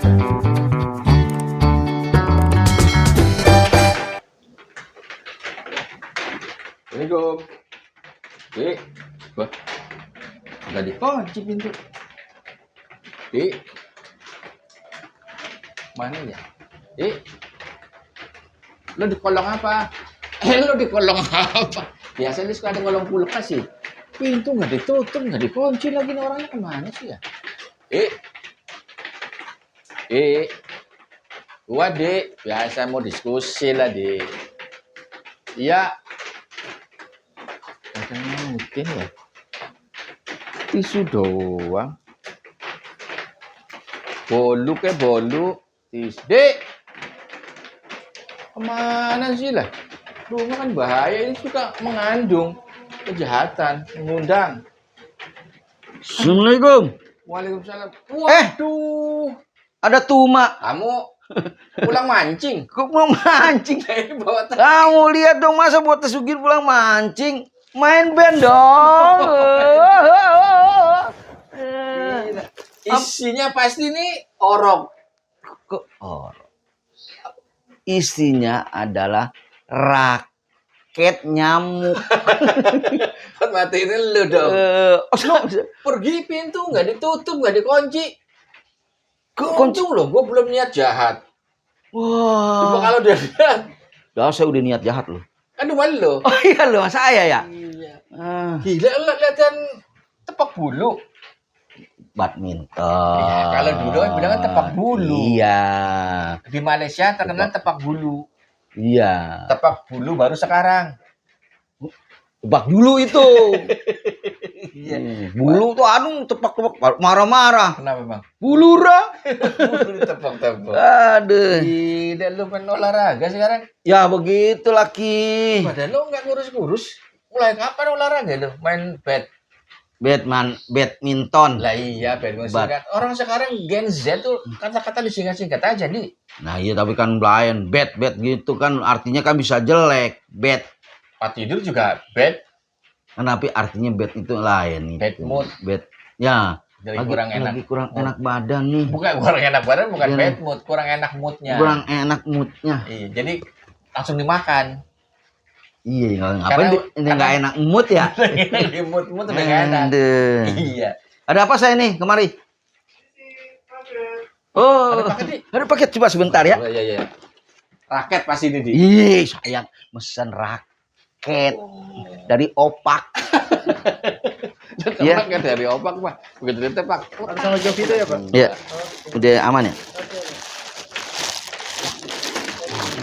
Assalamualaikum. Dik. Wah. Enggak dikunci pintu. Dik. Mana ya? Dik. Lo di kolong apa? Lo di kolong apa? Biasanya suka ada kolong kulkas sih. Pintu nggak ditutup, nggak dikunci lagi nih orangnya kemana sih ya? Gua Dik, biasa mau diskusi lah Dik. Iya. Katanya mungkin ya. Tisu doang. Bolu ke bolu. Tisu. Dik. Kemana sih lah? Rumah kan bahaya, ini suka mengandung kejahatan, mengundang. Assalamualaikum. Waalaikumsalam. Waduh. Ada Tuma. Kamu pulang mancing? Kok pulang mancing? Bawa Kamu lihat dong, masa buat Tesugin pulang mancing? Main band dong. Isinya pasti nih orok. Kok orok? Isinya adalah raket nyamuk. Matiin lu dong. Pergi pintu nggak ditutup, nggak dikunci. Untung loh, gue belum niat jahat. Coba Wah. kalau udah lihat, Dah saya udah niat jahat loh. aduh malu lo. Oh iya loh, saya ya. Iya. Ah, Gila lo latihan tepak bulu. badminton. Iya, kalau dulu kan bilangnya tepak bulu. Iya. Di Malaysia terkenal tepak bulu. Iya. Tepak bulu baru sekarang. Tebak dulu itu. Iya. Bulu tuh tepak-tepak marah-marah. Kenapa bang? Bulura. Bulu tepak-tepak. Aduh. Gila lu main olahraga sekarang. Ya begitu laki. Padahal lu nggak ngurus-ngurus. Mulai kapan olahraga lu? Main Badminton. Lah iya, singkat. Orang sekarang Gen Z tuh kata-kata disingkat-singkat aja nih. Nah iya tapi kan lain. Bad gitu kan artinya kan bisa jelek. Bad. Tempat tidur juga bed. Tapi artinya bad itu lain. Bad mood. Bad. Ya. Jadi kurang enak. Lagi kurang enak badan nih. Bukan kurang enak badan, bukan Iya. bad mood, kurang enak moodnya. Kurang enak moodnya. Iya, jadi langsung dimakan. Iya, Karena- ngapain nggak enak mood ya? Di mood udah gak enak. Aduh. Iya. Ada apa saya nih kemari? Oh, Ada paket, Di? ada paket coba sebentar ya. Oh, iya. Raket pasti ini di. Ih, sayang mesen raket dari Opak. Iya. Raket dari opak pak. Begitu ditepak. Harus sama jok itu ya pak. Iya, udah aman ya.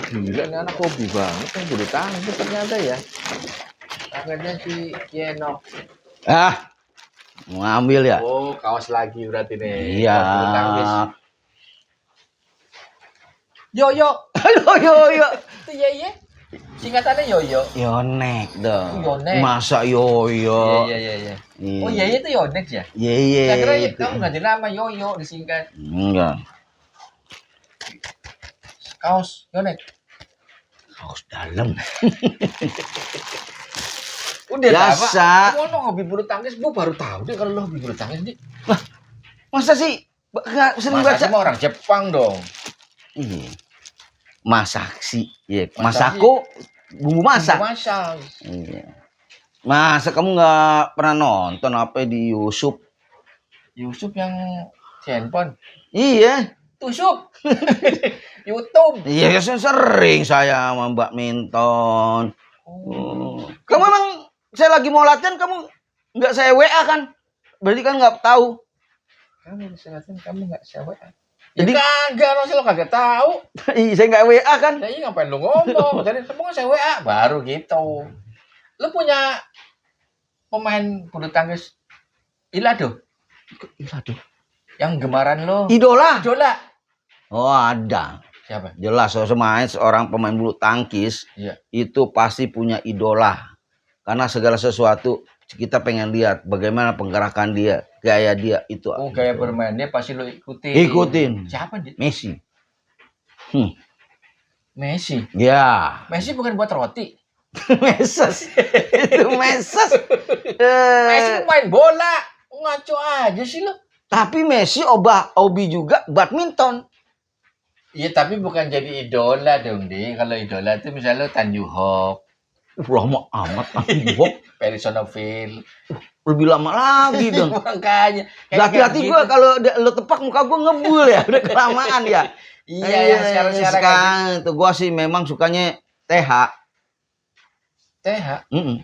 Gila ini anak hobi banget kan bulu tangkis ternyata ya. Raketnya si Yenok. Ah, mau ambil ya? Oh kaos lagi berarti nih. Iya. Bulu tangkis. Yoyo. Yo. Itu iya. Singkatannya Yoyo. Yonek dong. Yonek. Masa yoyo? Iya. Iya. Oh iya itu Yonex ya. Iya. Saya kira Itu. kamu ganti nama Yoyo disingkat. Enggak. Kaos Yonex. Kaos dalam. Udah Biasa. Kamu lo hobi bulu tangkis, gue baru tahu deh kalau lo hobi bulu tangkis nih. Masa sih? Nggak sering Masa baca? sama orang Jepang dong. Iya. Masak sih. Iya. Masak Masako bumbu masak. Masak. Iya. Masa kamu nggak pernah nonton apa di YouTube? Yusuf yang si handphone. Iya. Tusuk. YouTube. Iya, sering saya sama Mbak Minton. Oh. Kamu emang saya lagi mau latihan, kamu nggak saya WA kan? Berarti kan nggak tahu. Kamu diselatin kamu nggak siapa? Jadi- Jadi kagak lo sih lo kagak tahu. Iya, saya nggak WA kan? Jadi ngapain lo ngomong? Jadi kamu nggak saya WA baru gitu. Lo punya pemain bulu tangkis Ilado Iya tuh. yang gemaran lo? Idola. Idola. Oh ada. Siapa? Jelas seorang pemain bulu tangkis Iya. itu pasti punya idola. Karena segala sesuatu kita pengen lihat bagaimana penggerakan dia, gaya dia itu. Oh gaya bermainnya pasti lo ikutin. Ikutin. Siapa dia? Messi. Messi. Ya. Messi bukan buat roti. Meses. Itu meses. Messi main bola. Ngaco aja sih lo. Tapi Messi hobi juga badminton. Iya, tapi bukan jadi idola dong, Di. Kalau idola itu misalnya Tan Yu Hok, Lama amat Tanjuhok. Perisonofil. Lebih lama lagi dong. Makanya. Kayak Hati-hati gitu. gue kalau lo tepak muka gue ngebul ya. Udah kelamaan ya. Iya, yang sekarang kayak sekarang itu gue sih memang sukanya TH. TH. Mm-mm.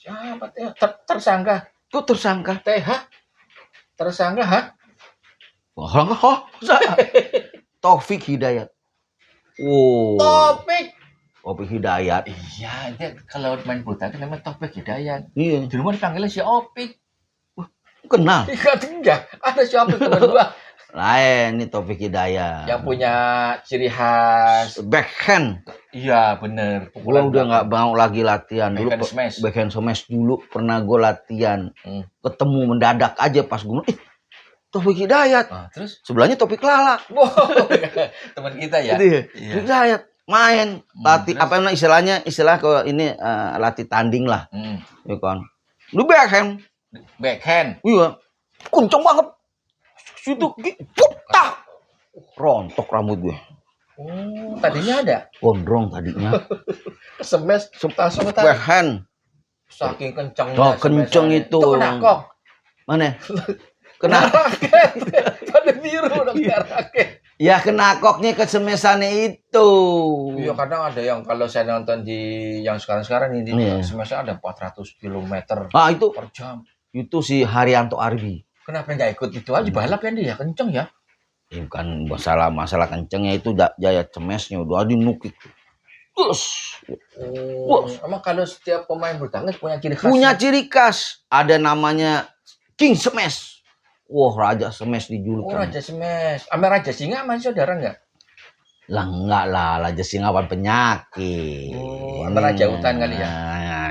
Siapa TH? Tersangka. Kok tersangka? TH. Tersangka, hah? Orang saya. Taufik Hidayat. Oh. Taufik Hidayat. Iya, dia kalau main bulu tangkis namanya Taufik Hidayat. Iya. Di rumah dipanggilnya si Opik. Kenal. Enggak. Ada si Opik teman gua. Lain nih Taufik Hidayat. Yang punya ciri khas. Backhand. Iya, bener. Gua udah nggak mau lagi latihan dulu. Backhand smash. Backhand smash dulu pernah gue latihan. Ketemu mendadak aja pas gue Taufik Hidayat. Terus? Sebelahnya Taufik Lala. Wow, teman kita ya. Iya. Taufik Hidayat main latih terus? apa namanya istilah kalau ini latih tanding lah. Ya kan. Lu backhand. Backhand. Iya. Kenceng banget. Situ putak. Rontok rambut gue. Oh, tadinya ada. Gondrong tadinya. Smash langsung ke Backhand. saking kencengnya. Oh, kenceng itu. Itu kena kok. Mana? Kena raket. Pada biru dong raket. Ya kena koknya ke semesannya itu. Iya, kadang ada yang kalau saya nonton di yang sekarang ini di semesnya ada 400 km itu per jam. Itu si Haryanto Arbi. Kenapa nggak ikut itu aja balap kan dia kenceng ya? Bukan masalah kencengnya itu jaya cemesnya udah dinukik. Emang kalau setiap pemain bulu tangkis punya ciri khas? Punya ciri khas. Ada namanya King Smash. Wah, Raja Smash dijulukan. Oh, Raja Smash. Sama Raja Singa masih saudara nggak? Lah enggak lah, Raja Singa kan penyakit. Sama Raja Hutan kali ya?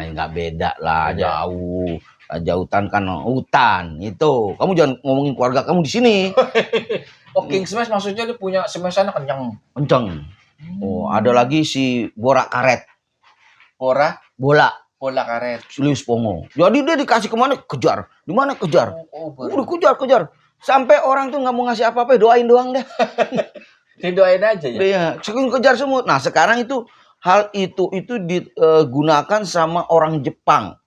Enggak beda lah, jauh. Raja Hutan kan hutan. Itu. Kamu jangan ngomongin keluarga kamu di sini. Oh, King Smash maksudnya dia punya smashannya kencang. Kencang. Oh, ada lagi si Bora Karet. Bola karet. Julius Pongo. Jadi dia dikasih kemana? Kejar. Di mana kejar? Udah kejar. Sampai orang tuh nggak mau ngasih apa-apa, doain doang deh. Didoain aja ya? Iya, kejar semut. Nah, sekarang itu hal itu digunakan sama orang Jepang.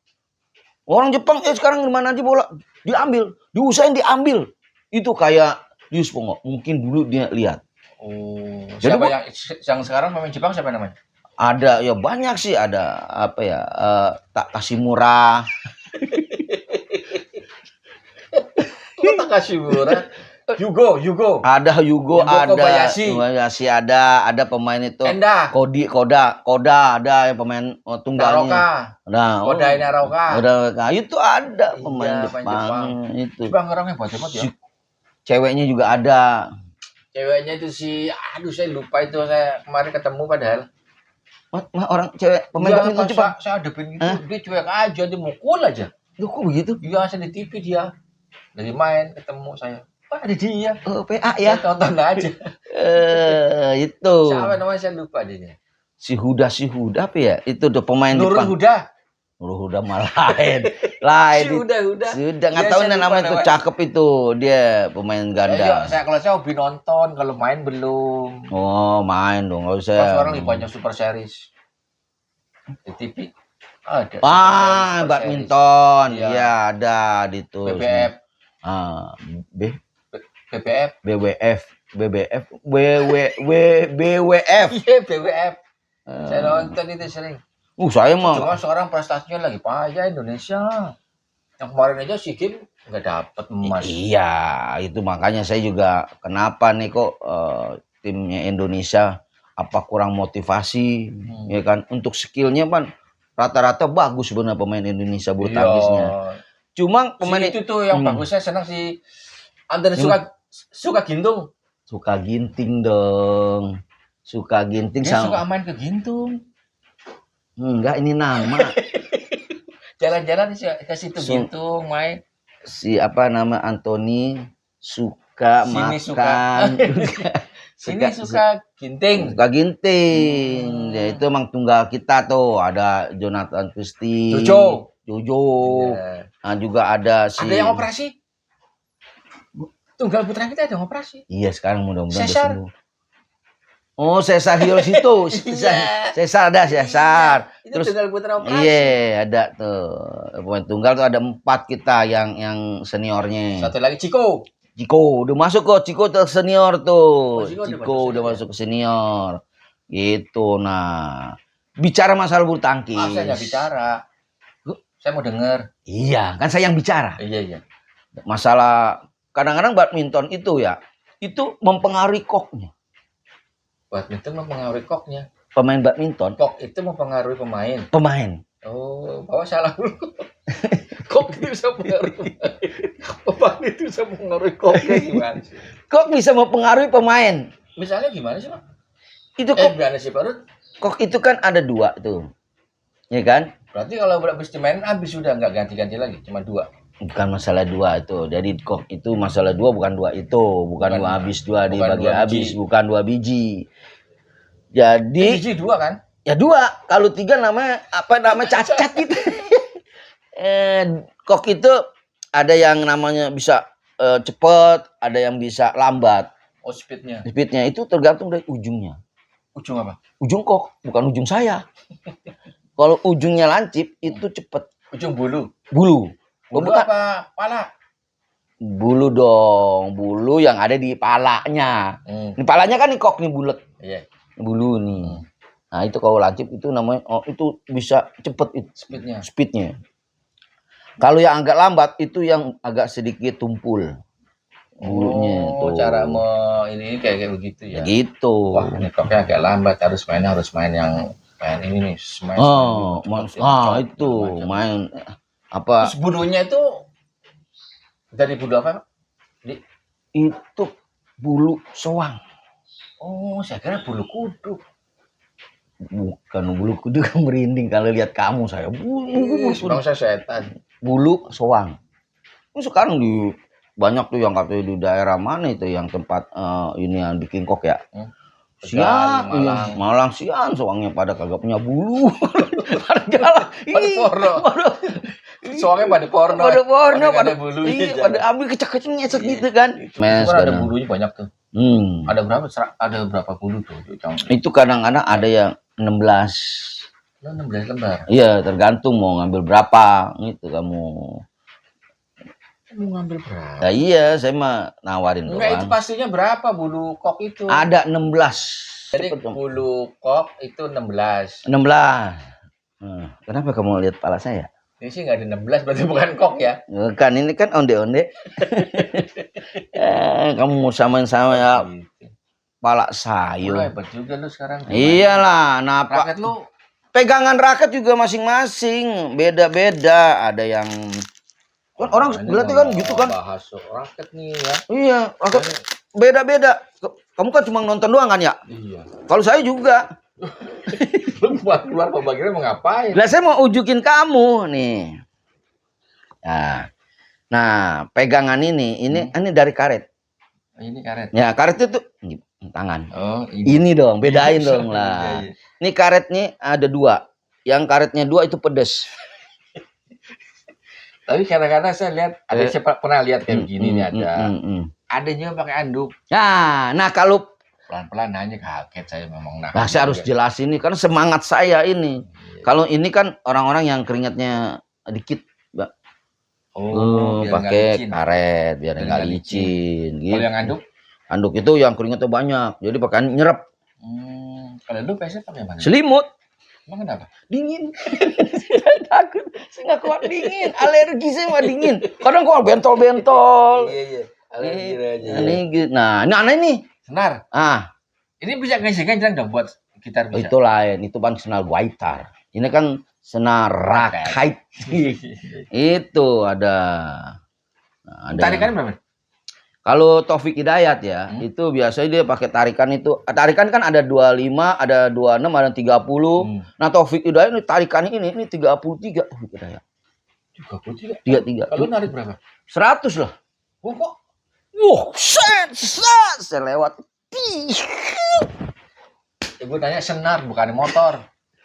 Orang Jepang sekarang di mana aja bola diambil, diusahain diambil. Itu kayak Julius Pongo. Mungkin dulu dia lihat. Oh, siapa yang sekarang pemain Jepang siapa namanya? Ada ya banyak sih, ada apa ya Tak Kashimura. Takashimura. Yugo. Ada Yugo ada. Kobayashi ada pemain itu. Enda. Koda ada yang pemain tunggalnya. Naroka. Itu ada pemain Jepang. Itu. Jepang orangnya hebat ya. Ceweknya juga ada. Ceweknya itu saya lupa itu, saya kemarin ketemu padahal. Orang cewek pemain badminton Jepang. Saya hadapin itu, dia cuek aja, dia mukul aja. Loh, kok begitu? Iya, saya di TV dia. Dari main ketemu saya. Ada dia. PA ya. Saya tonton aja. Itu. Siapa namanya saya lupa dia. Si Huda apa ya? Itu tuh pemain Jepang. Nurul Huda malah lain. Si Huda. Nggak tahu namanya itu, cakep itu. Dia pemain ganda. Kalau saya hobi nonton, kalau main belum. Oh, main dong, nggak usah. Sekarang lagi banyak Super Series. Di TV ada. Badminton. Iya, ada di itu. BBF. BWF. Iya, BWF. Saya nonton itu sering. Saya mah. Cuma sekarang prestasinya lagi payah Indonesia. Yang kemarin aja SEA Games nggak dapet emas. Iya, itu makanya saya juga kenapa nih kok timnya Indonesia apa kurang motivasi, ya kan? Untuk skillnya kan rata-rata bagus sebenarnya pemain Indonesia bulu tangkisnya. Cuma pemain itu tuh yang bagusnya senang si Anton suka gintung. Suka ginting dong. Suka ginting sama. Suka main ke gintung. Enggak, ini nama. Jalan-jalan ke situ gintung main. Si apa nama Anthony suka makan. Sini suka ginting. Ya itu emang tunggal kita tuh. Ada Jonathan Christie. Jojo. Nah, juga ada si. Ada yang operasi? Tunggal putra kita ada operasi. Iya, sekarang mudah-mudahan udah Sesar. sembuh. Oh, Sesar Hiroshito. Iya. Sesar ada Sesar. Itu Terus tunggal putra operasi. iya, ada tuh. Pemain tunggal tuh ada 4 kita yang seniornya. Satu lagi Ciko. Ciko udah masuk kok, Ciko tuh senior tuh. Oh, Ciko udah Ciko masuk udah senior. masuk ke senior. Gitu. Nah, bicara masalah bulu tangkis. Ah, saya nggak bicara. Saya mau dengar. Iya, kan saya yang bicara. Iya. Masalah kadang-kadang badminton itu ya, itu mempengaruhi koknya. Badminton mempengaruhi koknya. Pemain badminton, Kok itu mempengaruhi pemain. pemain. Oh, bawa salah dulu. Kok itu bisa mempengaruhi pemain. Pemain itu bisa mempengaruhi koknya gimana sih? Kok bisa mempengaruhi pemain? Misalnya gimana sih, Pak? Itu kok, Gimana sih, Pak? kok itu kan ada 2 tuh. Ya kan? Berarti kalau habis dimainin habis sudah nggak ganti-ganti lagi, cuma 2. Bukan masalah 2 itu. Jadi kok itu masalah 2 bukan 2 itu, bukan 2 habis 2 dibagi dua habis, biji. bukan 2 biji. Jadi Biji 2 kan? ya 2, kalau 3 namanya apa namanya cacat gitu. Kok itu ada yang namanya bisa cepet, ada yang bisa lambat. Oh, speednya. Speednya itu tergantung dari ujungnya. Ujung apa? Ujung kok, bukan ujung saya. Kalau ujungnya lancip itu cepet. Ujung bulu. Bulu. Oh, Bulu bukan. apa? Pala. Bulu dong, bulu yang ada di palanya. Di palanya kan nih kok nih bulat. Iya. Bulu nih. Nah, itu kalau lancip itu namanya itu bisa cepet itu Speednya. speednya. Kalau yang agak lambat itu yang agak sedikit tumpul bulunya Oh, tuh. cara ini kayak begitu ya. Gitu. Wah, ini koknya agak lambat, harus main yang main ini nih, smash. Oh, itu main apa? Terus bulunya itu dari bulu apa? Itu bulu soang. Oh, saya kira bulu kuduk. Bukan bulu kudu kan merinding kalau lihat kamu saya. Bangsa setan. Bulu soang. Ini sekarang di banyak tuh yang katanya di daerah mana itu yang tempat ini yang bikin kok ya. Siang, Malang siang soangnya pada kagak punya bulu. Pada jalan. Pada porno. Soalnya pada porno. Pada bulu. Iya, pada ambil kecek-keceknya gitu kan. Mas, ada bulunya banyak tuh. Ada berapa bulu tuh? Itu kadang-kadang ada yang 16. 16 lembar. Iya, tergantung mau ngambil berapa gitu kamu. Mau ngambil berapa? Nah, iya, saya mah nawarin doang. Enggak, itu pastinya berapa bulu kok itu? Ada 16. Jadi bulu kok itu 16. 16. Kenapa kamu lihat kepala saya? Ini sih nggak ada 16, berarti bukan kok ya? Kan ini kan onde-onde. Kamu mau samain-sama ya kepala Lu sayur. hebat juga lu sekarang. Iyalah, napa? Raket lu Pegangan raket juga masing-masing, beda-beda. Ada yang kan orang berarti kan gitu kan. Bahas raket nih ya. Iya, raket beda-beda. Kamu kan cuma nonton doang kan ya? Iya. Kalau saya juga. Lu buat keluar pembagian mau ngapain? Lah saya mau ujukin kamu nih. Nah, pegangan ini dari karet. Ini karet. Ya, karet itu tangan. Oh, Ini dong, bedain dong Iya, lah. iya. Ini karetnya ada 2. Yang karetnya 2 itu pedes. Tapi kadang-kadang saya lihat ada siapa pernah lihat kayak begini nih ada. Ada juga pakai anduk. Nah kalau Pelan-pelan hanya kaget saya memang. nah, saya harus jelasin ini karena semangat saya ini. Kalau ini kan orang-orang yang keringatnya dikit, Mbak. Oh, pakai karet biar nggak licin. Gitu. Kalau yang anduk? Anduk itu yang keringatnya banyak, jadi pakai nyerap. Kalau lu biasanya pakai mana? Selimut. Emang kenapa? Dingin. Takut, saya nggak kuat dingin. Alergi saya mah dingin. Kadang kok bentol-bentol. Iya. Alergi aja. Nah, ini aneh nih. Senar. Ini bisa ngenceng-ngenceng dong buat gitar bisa. Itu lain, itu kan senar guitar. Ini kan senar raket. Itu ada. Nah, tarikan berapa? Kalau Taufik Hidayat ya, itu biasanya dia pakai tarikan itu. Tarikan kan ada 25, ada 26, ada 30. Nah, Taufik Hidayat ini tarikannya ini 33 Taufik Hidayat. 33. Kalau narik berapa? 100 lah. Oh, kok? Saya lewat. Ibu tanya senar bukan motor.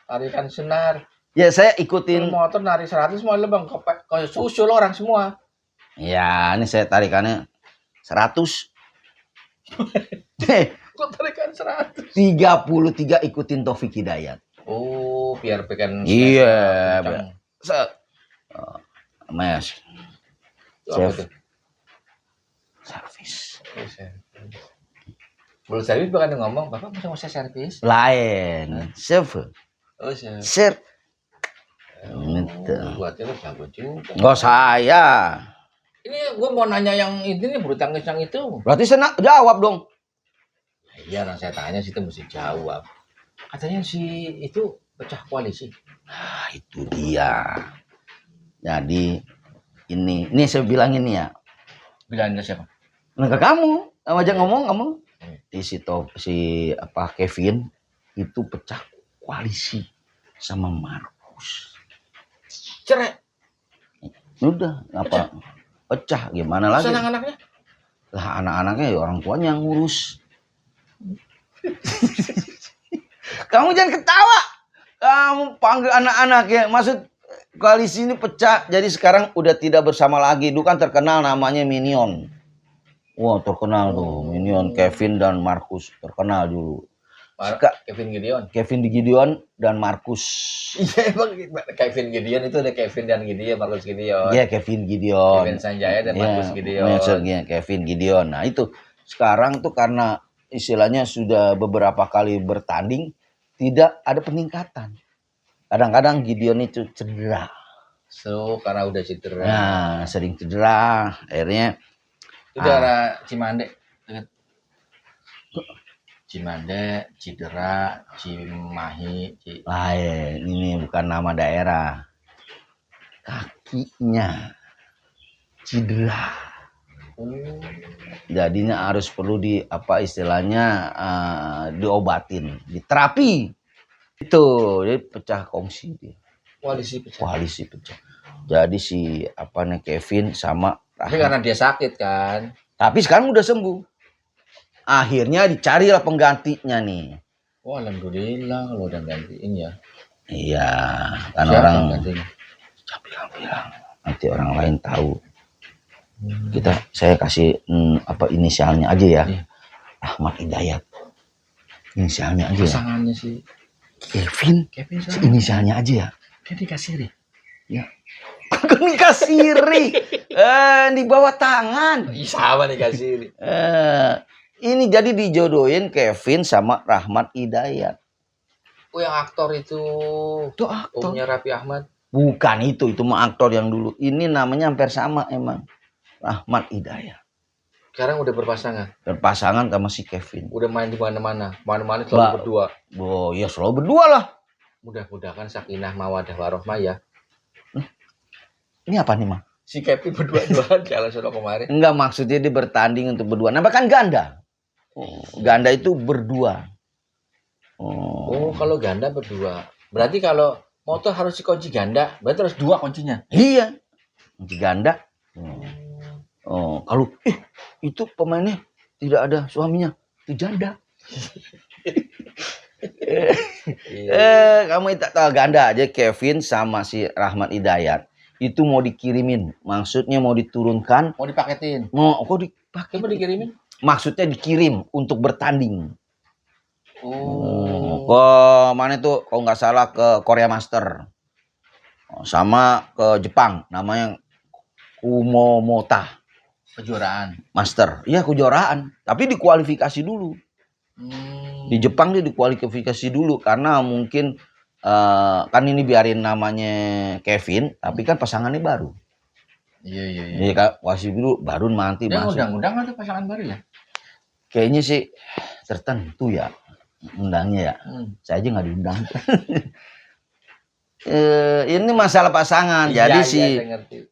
Tarikan senar. Ya saya ikutin. Kalau motor narik 100 mau lebang kok susul orang semua. Ya, ini saya tarikannya 100. Kok tarikan 100? 33 ikutin Taufik Hidayat. Oh, biar pekan. Iya, kencang. Mas, Itu apa chef tuh? servis. Oh, servis. Belum servis bukan ngomong, Bapak masih mau servis? Lain, chef, Oh, servis. chef. Oh, Gitu. buatnya lo jago juga. Nggak saya. Ini gue mau nanya yang ini nih, bulu tangkis yang itu. Berarti saya jawab dong. Iya, orang saya tanya sih itu mesti jawab. Katanya si itu pecah koalisi. Nah, itu dia. Jadi ini saya bilang ini ya. Bilangnya siapa? Nah, ke kamu, aja ngomong kamu. Si Kevin itu pecah koalisi sama Markus. Cerai. Udah, apa? Pecah gimana lagi? Anak-anaknya? Lah anak-anaknya ya orang tuanya yang ngurus. Kamu jangan ketawa. Kamu panggil anak-anak ya. Maksud koalisi ini pecah. Jadi sekarang udah tidak bersama lagi. Dulu kan terkenal namanya Minion. Wah terkenal tuh. Minion, Kevin dan Markus. Terkenal dulu. Kevin Gideon. Kevin Gideon dan Markus. Iya emang Kevin Gideon itu ada Kevin dan Gideon, Markus Gideon. Iya Kevin Gideon. Kevin Sanjaya dan Markus Gideon. Iya, Kevin Gideon. Nah itu sekarang tuh karena istilahnya sudah beberapa kali bertanding tidak ada peningkatan. Kadang-kadang Gideon itu cedera. So karena udah cedera. Nah sering cedera, akhirnya itu daerah Cimande. Cimande, Cidera, Cimahi, lain. Ini bukan nama daerah. Kakinya cedera. Jadinya harus perlu istilahnya diobatin, diterapi. Itu jadi pecah kongsi dia. Koalisi pecah. Jadi si Kevin sama tapi karena dia sakit kan. Tapi sekarang udah sembuh. Akhirnya dicarilah penggantinya nih. Oh alhamdulillah kalau udah gantiin ya. Iya, kan siapa orang bilang nanti orang lain tahu. Saya kasih inisialnya aja ya. Iya. Ahmad Hidayat. Inisialnya aja. Pasangannya si Kevin si inisialnya aja ya. Dia dikasih ya. Kan dikasih di bawah tangan. Sama dikasih. Ini jadi dijodohin Kevin sama Rahmat Hidayat. Oh yang aktor itu. Itu aktor. Omnya Raffi Ahmad. Bukan itu mah aktor yang dulu. Ini namanya hampir sama emang. Rahmat Hidayat. Sekarang udah berpasangan. Berpasangan sama si Kevin. Udah main di mana-mana. Mana-mana selalu berdua. Oh ya selalu berdua lah. Mudah-mudahan sakinah mawadah warohmah ya. Ini apa nih mah? Si Kevin berdua-duaan jalan sono kemarin. Enggak, maksudnya dia bertanding untuk berdua. Nah bahkan ganda. Ganda itu berdua. Oh kalau ganda berdua. Berarti kalau motor harus dikunci ganda, berarti harus dua kuncinya. Iya. Kunci ganda. Kalau itu pemainnya tidak ada suaminya, itu janda. Kamu tak tahu ganda aja Kevin sama si Rahmat Hidayat. Itu mau dikirimin, maksudnya mau diturunkan, mau dipaketin. Kok dipakai? Mau dikirimin? Maksudnya dikirim untuk bertanding. Ke mana itu? Kalau nggak salah ke Korea Master, sama ke Jepang, namanya Kumomota. Kejuaraan. Master, iya kejuaraan. Tapi dikualifikasi dulu. Di Jepang dia dikualifikasi dulu karena mungkin kan ini biarin namanya Kevin, tapi kan pasangannya baru. Iya. Jadi kan wasit dulu baru nanti dia masuk. Undang-undang atau pasangan baru ya? Kayaknya sih tertentu ya undangnya ya. Saya aja nggak diundang. Ini masalah pasangan. Iya, Jadi iya, si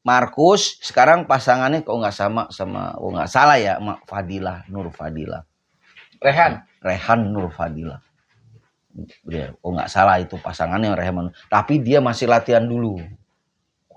Markus sekarang pasangannya kok nggak sama nggak salah ya, Fadilah, Nur Fadilah. Rehan Nur Fadilah. Oh nggak salah itu pasangannya Rehan. Tapi dia masih latihan dulu.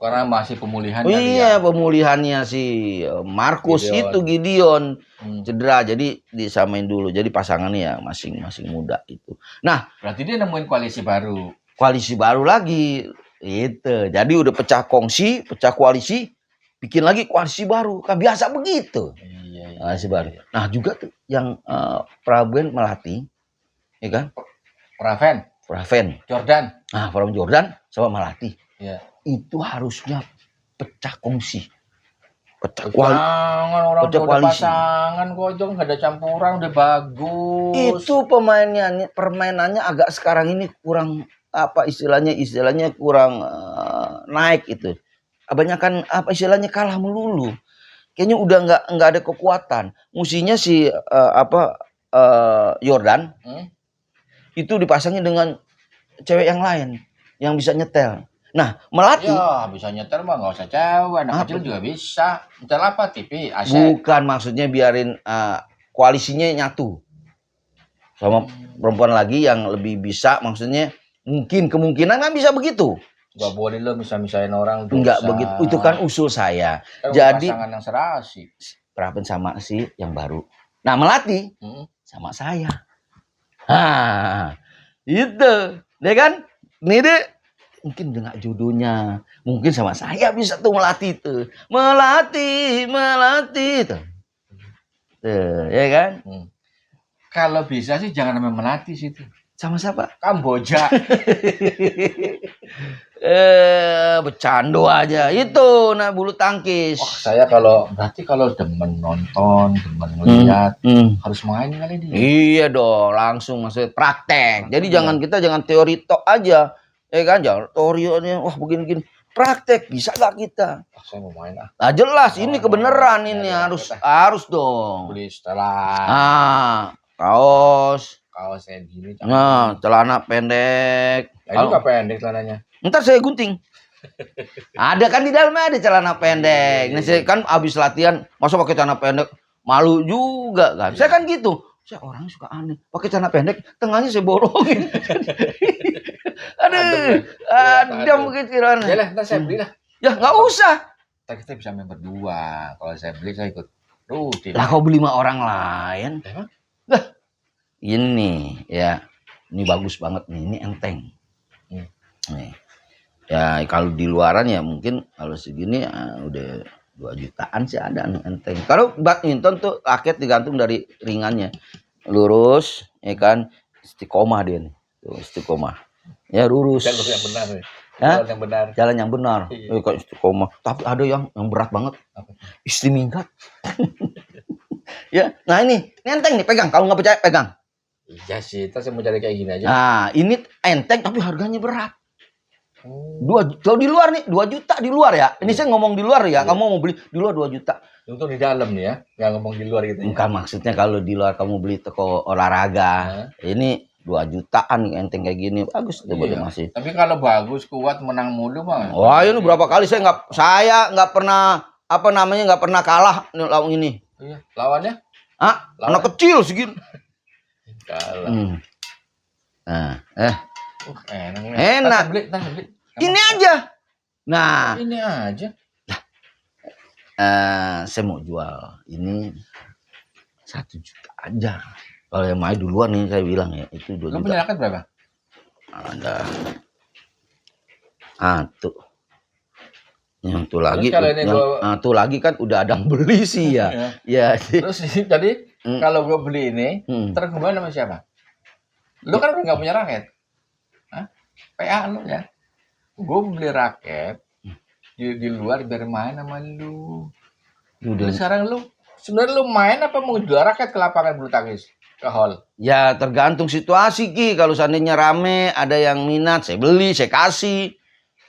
Karena masih pemulihan. Iya, pemulihannya si Markus itu Gideon cedera, jadi disamain dulu. Jadi pasangannya ya masing-masing muda itu. Nah, berarti dia nemuin koalisi baru. Koalisi baru lagi. Itu. Jadi udah pecah kongsi, pecah koalisi, bikin lagi koalisi baru. Kan biasa begitu. Iya. masih baru. Nah juga tuh yang Praben Melati, ya kan? Praven, Jordan. nah Praben Jordan sama Melati, Iya. itu harusnya pecah kongsi, pecah Jangan orang pecah udah koalisi. pasangan kok itu nggak ada campuran udah bagus. Itu permainannya agak sekarang ini kurang apa istilahnya kurang naik itu. Kebanyakan apa istilahnya kalah melulu. Kayaknya udah nggak ada kekuatan. Musinya si Jordan itu dipasangnya dengan cewek yang lain yang bisa nyetel. Nah, Melati Ya bisa nyetel mah nggak usah cewek, anak Apa kecil tuh? juga bisa. Nyetel apa? TV, AC. bukan maksudnya biarin koalisinya nyatu sama perempuan lagi yang lebih bisa, maksudnya kemungkinan kan bisa begitu. Gak boleh lo bisa-misain orang dosa. Enggak begitu, itu kan usul saya. Kan Jadi pasangan yang serasi. Praben sama si yang baru. Nah, Melati sama saya. Ah, itu, ya kan? Ini deh, mungkin dengar jodohnya, mungkin sama saya bisa tuh Melati itu, Melati itu, ya kan? Kalau bisa sih jangan namanya Melati situ. Sama siapa? Kamboja. Bercanda aja itu, nah bulu tangkis. Saya berarti kalau demen nonton, demen ngeliat, harus main kali dia. Iya dong, langsung maksudnya praktek. Jadi jangan teori tok aja, ya kan? Jangan teorinya, wah begini-gini. Praktek bisa gak kita? Saya mau main Nah jelas, ini kebenaran ini harus dong. Beli setelan. Kaos Saya gini. Nah, celana pendek. Ini nggak pendek celananya. Ntar saya gunting. Ada kan di dalamnya ada celana pendek. Nah, saya kan abis latihan, masa pakai celana pendek, malu juga kan. Saya kan gitu. Saya orang suka aneh, pakai celana pendek, tengahnya saya borongin. Ada begitu kan. Ya lah, ntar saya beli lah. Ya nggak usah. Ntar kita bisa main berdua. Kalau saya beli, saya ikut rutin. Lah kau beli sama orang lain. Emang? Lah, ini ya, ini bagus banget nih, ini enteng. Nih. Ya kalau di luaran ya mungkin kalau segini udah 2 jutaan sih ada enteng. Kalau badminton tuh raket digantung dari ringannya. Lurus, ya kan? Istiqomah dia nih. Tuh, istiqomah. Ya lurus. Jalur yang benar nih. Hah? Jalan yang benar. Jalan yang benar. Iya. Kayak istiqomah. Tapi ada yang berat banget. Istimingkat. Ya, nah ini enteng nih, pegang. Kalau nggak percaya pegang. Iya sih, kita saya mau cari kayak gini aja. Nah, ini enteng tapi harganya berat. Kalau di luar nih 2 juta di luar ya. Ini saya ngomong di luar ya. Kamu mau beli di luar 2 juta. Untuk di dalam nih ya, nggak ngomong di luar gitu. Bukan maksudnya kalau di luar kamu beli toko olahraga. Ini 2 jutaan nih enteng kayak gini. Bagus tuh boleh masih. Tapi kalau bagus, kuat, menang mulu mah. Wah, ini berapa kali saya nggak pernah nggak pernah kalah nih lawan ini. Iya, lawannya? Anak kecil segini. Kalah. Nah, enak. Beli. Ini aja. Nah, ini aja. Saya mau jual ini 1 juta aja. Kalau yang main duluan nih saya bilang ya itu 2 juta. Lu punya raket berapa? Ada. Tuh. Yang tuh lagi. Tuh lagi kan udah ada yang beli sih ya. Ya. Terus jadi kalau gue beli ini, terus gue sama siapa? Lu kan udah nggak punya raket. PA lu ya. Gue beli raket di luar biar main sama lu. Sekarang lu sebenarnya lu main apa mau jual raket ke lapangan bulu tangkis ke hall? Ya tergantung situasi Ki. Kalau seandainya rame, ada yang minat, saya beli, saya kasih.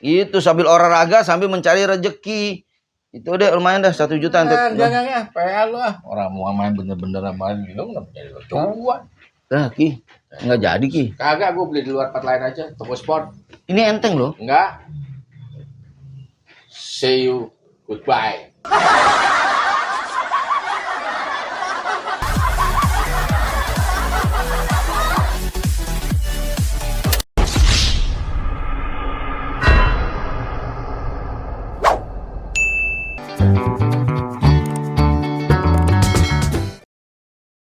Itu sambil olahraga sambil mencari rezeki. Itu deh lumayan dah 1 juta. Jangan PA lu orang mau main bener-bener sama lu nggak punya cuan. Ki, nggak jadi Ki. Kagak, gue beli di luar tempat lain aja, toko sport. Ini enteng loh. Enggak. See you, goodbye.